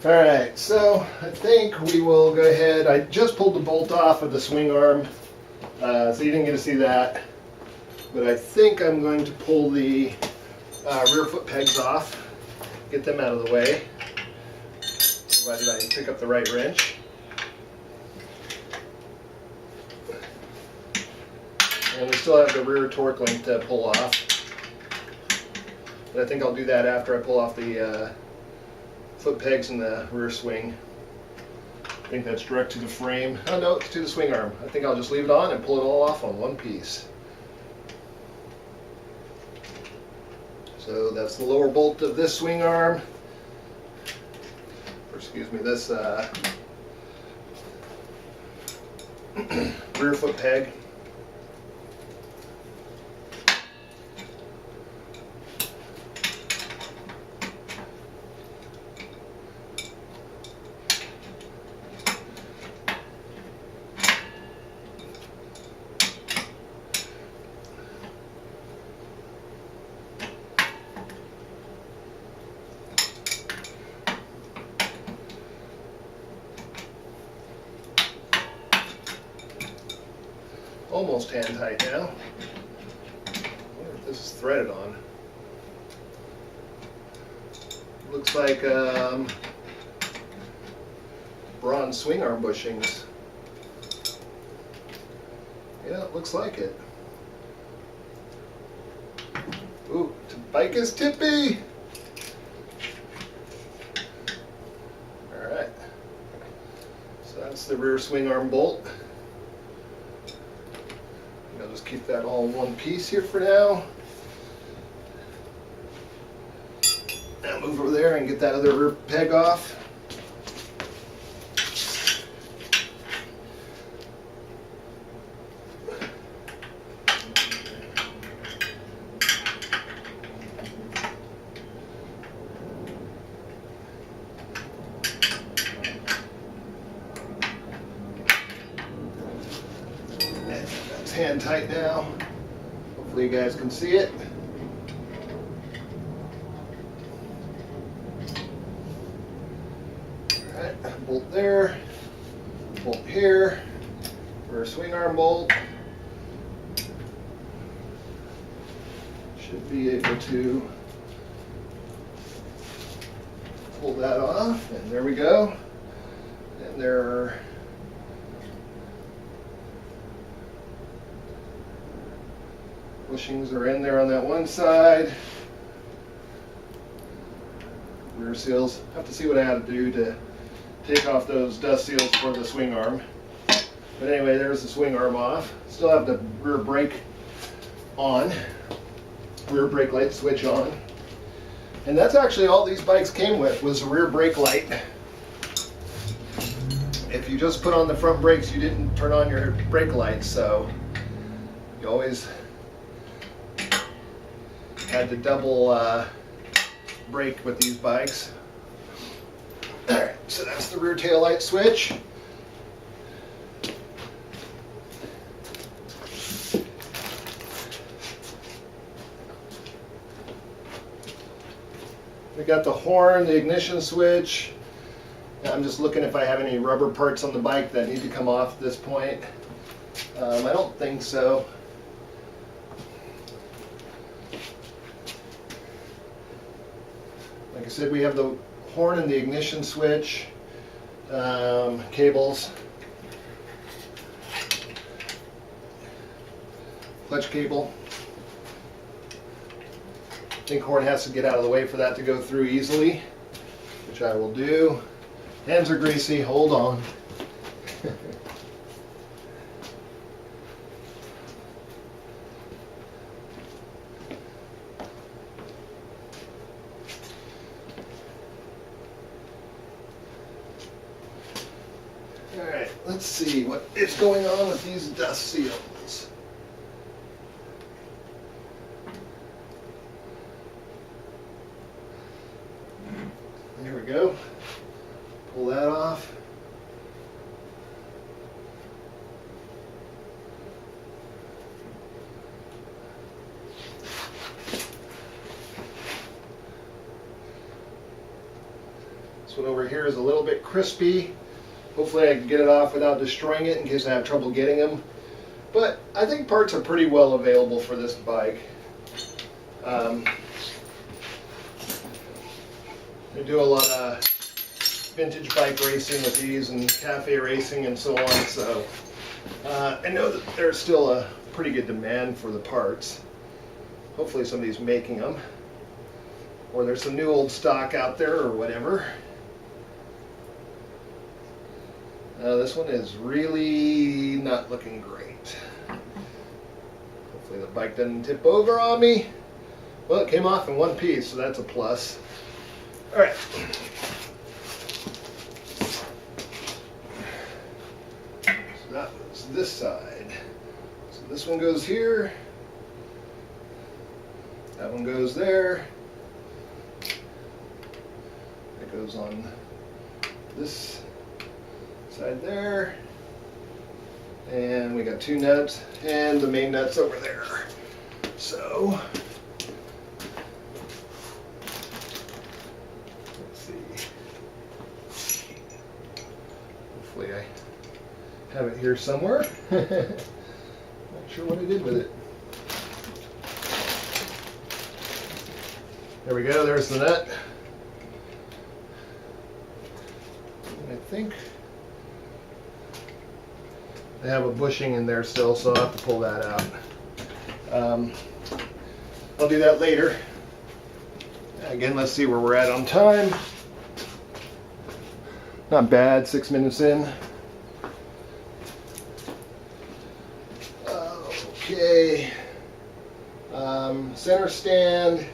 Alright, so I think we will go ahead. I just pulled the bolt off of the swing arm, so you didn't get to see that. But I think I'm going to pull the rear foot pegs off, get them out of the way, provided I pick up the right wrench. And we still have the rear torque link to pull off. But I think I'll do that after I pull off the foot pegs and the rear swing. I think that's direct to the frame. Oh no, it's to the swing arm. I think I'll just leave it on and pull it all off on one piece. So that's the lower bolt of this swing arm. Or excuse me, this rear foot peg. Almost hand tight now. I wonder if this is threaded on. Looks like bronze swing arm bushings. Yeah, it looks like it. Ooh, the bike is tippy! Alright. So that's the rear swing arm bolt. I'll just keep that all in one piece here for now. Now move over there and get that other rear peg off. Hand tight now. Hopefully you guys can see it. Alright, bolt there, bolt here, rear swing arm bolt. Should be able to pull that off, and there we go. And there are bushings are in there on that one side. Rear seals. Have to see what I have to do to take off those dust seals for the swing arm. But anyway, there's the swing arm off. Still have the rear brake on. Rear brake light switch on. And that's actually all these bikes came with, was a rear brake light. If you just put on the front brakes, you didn't turn on your brake lights, so you always had to double brake with these bikes. Alright, so that's the rear tail light switch. We got the horn, the ignition switch. I'm just looking if I have any rubber parts on the bike that need to come off at this point. I don't think so. Like I said, we have the horn and the ignition switch, cables, clutch cable. I think horn has to get out of the way for that to go through easily, which I will do. Hands are greasy, hold on. Alright, let's see what is going on with these dust seals. There we go. Pull that off. This one over here is a little bit crispy. Hopefully I can get it off without destroying it in case I have trouble getting them. But I think parts are pretty well available for this bike. I do a lot of vintage bike racing with these and cafe racing and so on, so I know that there's still a pretty good demand for the parts. Hopefully somebody's making them, or there's some new old stock out there or whatever. This one is really not looking great. Hopefully the bike doesn't tip over on me. Well, it came off in one piece, so that's a plus. All right. So that was this side. So this one goes here. That one goes there. It goes on this side there. And we got two nuts and the main nuts over there. So hopefully I have it here somewhere. Not sure what I did with it. There we go, there's the nut. And I think they have a bushing in there still, so I'll have to pull that out. I'll do that later. Again, let's see where we're at on time. Not bad, 6 minutes in. Okay. Center stand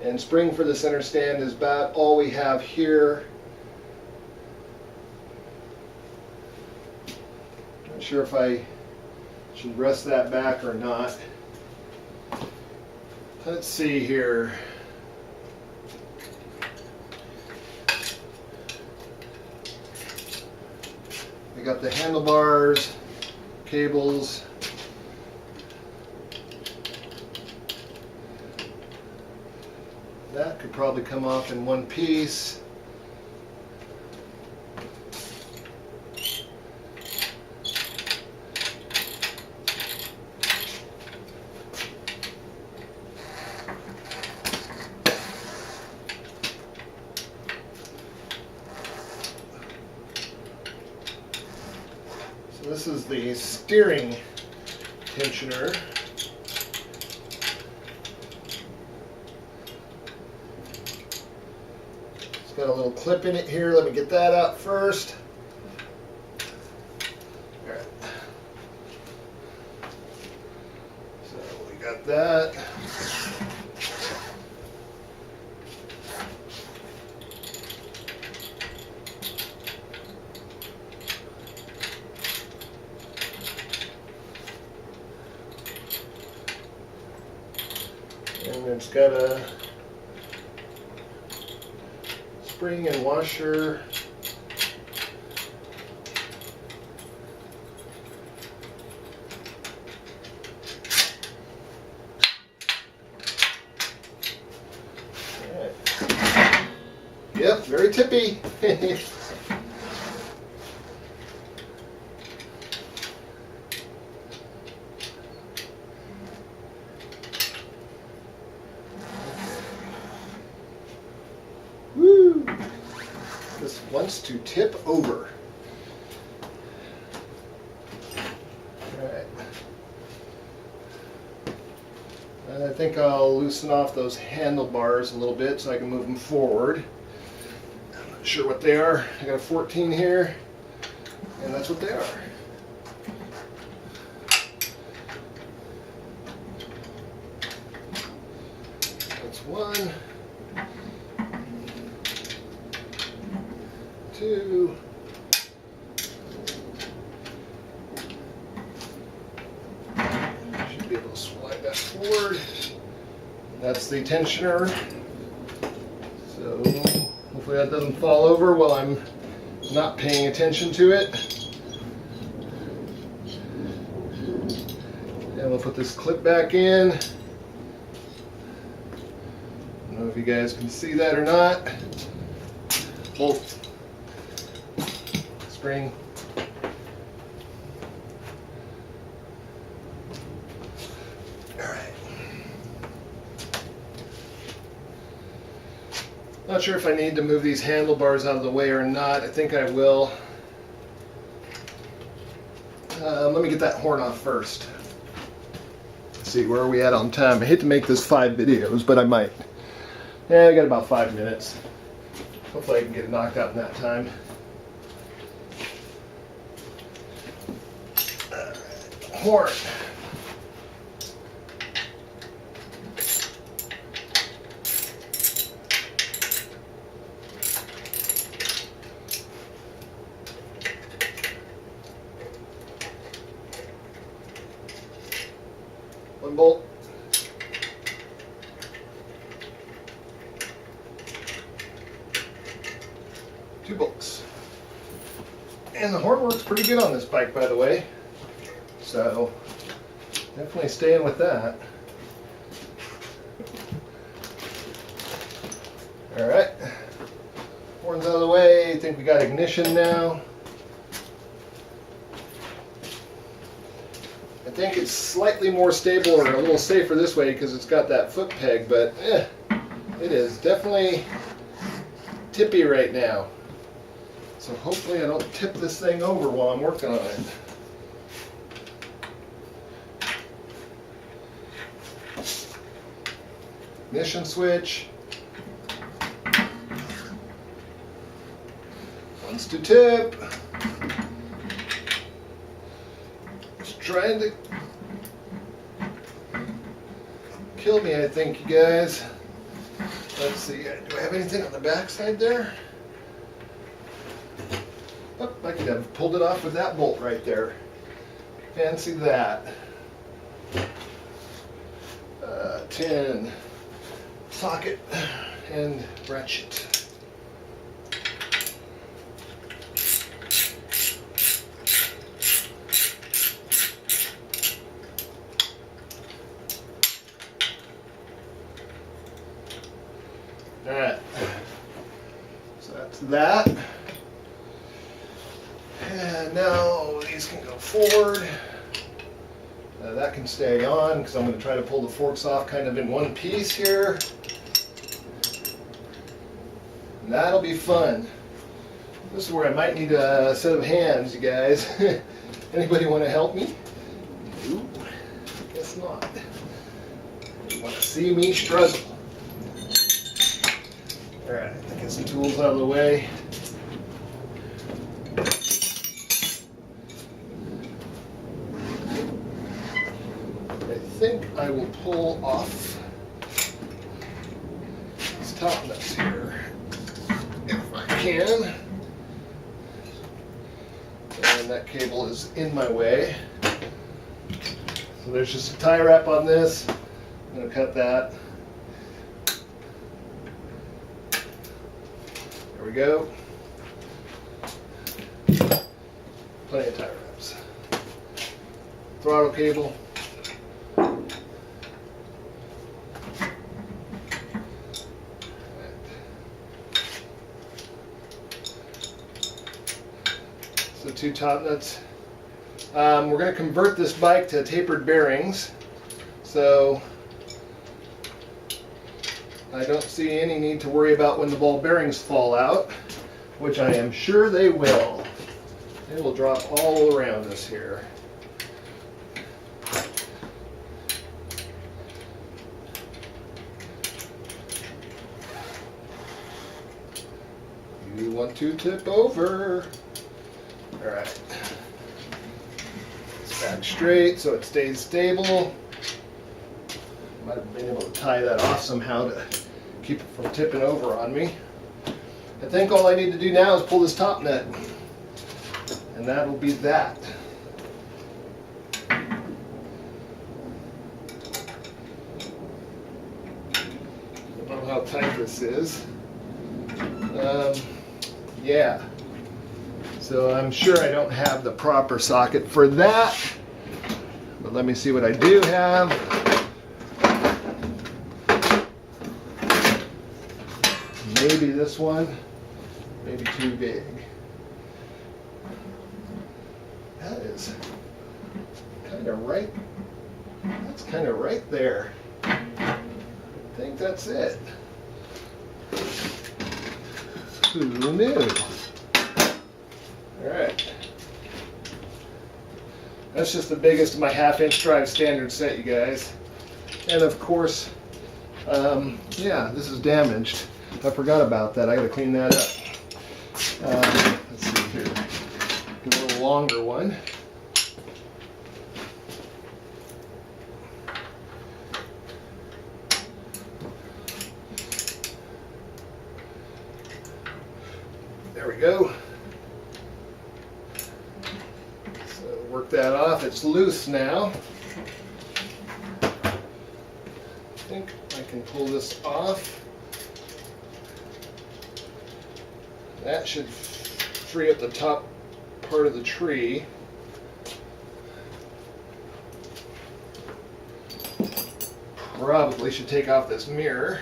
and spring for the center stand is about all we have here. Not sure if I should rest that back or not. Let's see here. We got the handlebars, cables. That could probably come off in one piece. So this is the steering tensioner. It's got a little clip in it here. Let me get that out first. All right. So we got that. And it's got a spring and washer. All right. Yep, very tippy. Woo! This wants to tip over. Alright. And I think I'll loosen off those handlebars a little bit so I can move them forward. I'm not sure what they are. I got a 14 here, and that's what they are. That's one. 2. Should be able to slide that forward. That's the tensioner. So hopefully that doesn't fall over while I'm not paying attention to it. And we'll put this clip back in. if you guys can see that or not. Bolt, spring. Alright. Not sure if I need to move these handlebars out of the way or not. I think I will. Let me get that horn off first. Let's see, where are we at on time? I hate to make this 5 videos, but I might. Yeah, I got about 5 minutes. Hopefully I can get it knocked out in that time. Alright, horn. One bolt. Two bolts. And the horn works pretty good on this bike, by the way. So definitely staying with that. Alright. Horn's out of the way. I think we got ignition now. I think it's slightly more stable or a little safer this way because it's got that foot peg, but it is definitely tippy right now. So hopefully I don't tip this thing over while I'm working on it. Ignition switch. Wants to tip. Trying to kill me, I think, you guys. Let's see, do I have anything on the back side there? Oh, I could have pulled it off with that bolt right there. Fancy that. 10 socket and ratchet. Alright, so that's that. And now these can go forward. That can stay on because I'm going to try to pull the forks off kind of in one piece here. And that'll be fun. This is where I might need a set of hands, you guys. Anybody want to help me? Ooh, guess not. You want to see me struggle. Alright, get some tools out of the way. I think I will pull off these top nuts here, if I can. And that cable is in my way. So there's just a tie wrap on this. I'm going to cut that. There we go. Plenty of tie wraps. Throttle cable. So 2 top nuts. We're going to convert this bike to tapered bearings. So I don't see any need to worry about when the ball bearings fall out, which I am sure they will. They will drop all around us here. You want to tip over. Alright. It's back straight so it stays stable. Might have been able to tie that off somehow to keep it from tipping over on me. I think all I need to do now is pull this top nut, and that'll be that. I don't know how tight this is. Yeah. So I'm sure I don't have the proper socket for that, but let me see what I do have. Maybe this one, maybe too big. That is kind of right. That's kind of right there. I think that's it. Who knew? All right. That's just the biggest of my 1/2-inch drive standard set, you guys. And of course, yeah, this is damaged. I forgot about that. I got to clean that up. Let's see here. Get a little longer one. There we go. So work that off. It's loose now. I think I can pull this off. That should free up the top part of the tree. Probably should take off this mirror.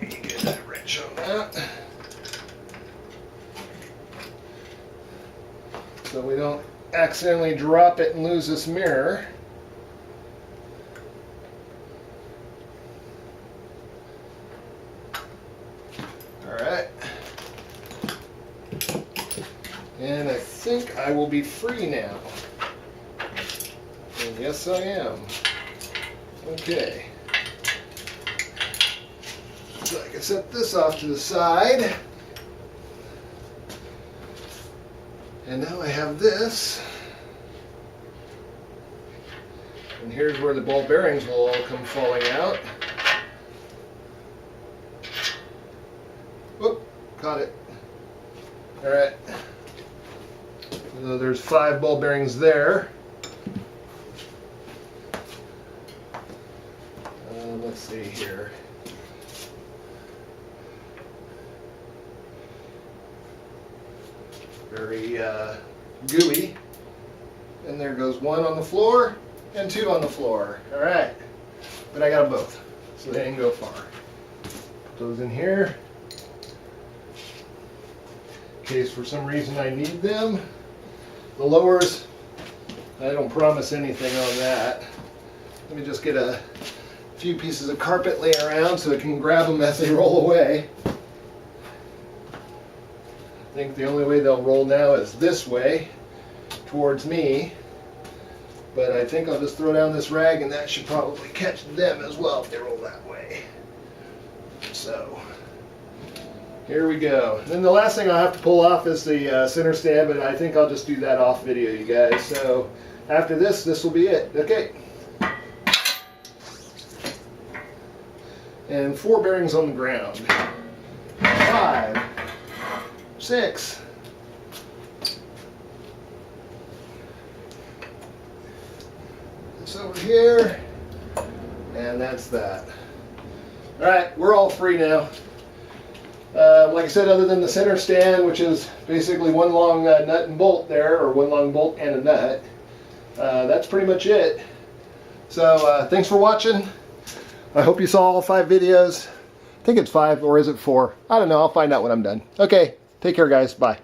Get that wrench on that. So we don't accidentally drop it and lose this mirror. Alright. And I think I will be free now. And yes, I am. Okay. So I can set this off to the side. And now I have this. And here's where the ball bearings will all come falling out. Whoop, caught it. All right. So there's 5 ball bearings there. Let's see here. Very gooey. And there goes 1 on the floor and 2 on the floor. All right. But I got them both, so they didn't go far. Put those in here. In case for some reason I need them. The lowers, I don't promise anything on that. Let me just get a few pieces of carpet laying around so I can grab them as they roll away. I think the only way they'll roll now is this way, towards me. But I think I'll just throw down this rag and that should probably catch them as well if they roll that way. So, here we go. And then the last thing I'll have to pull off is the center stand, but I think I'll just do that off video, you guys. So, after this, this will be it. Okay. And 4 bearings on the ground. 5, 6, 'This over here, and that's that. All right, we're all free now. Like I said, other than the center stand, which is basically 1 long nut and bolt there, or 1 long bolt and a nut, that's pretty much it. So thanks for watching. I hope you saw all 5 videos. I think it's 5, or is it 4? I don't know. I'll find out when I'm done. Okay, take care, guys. Bye.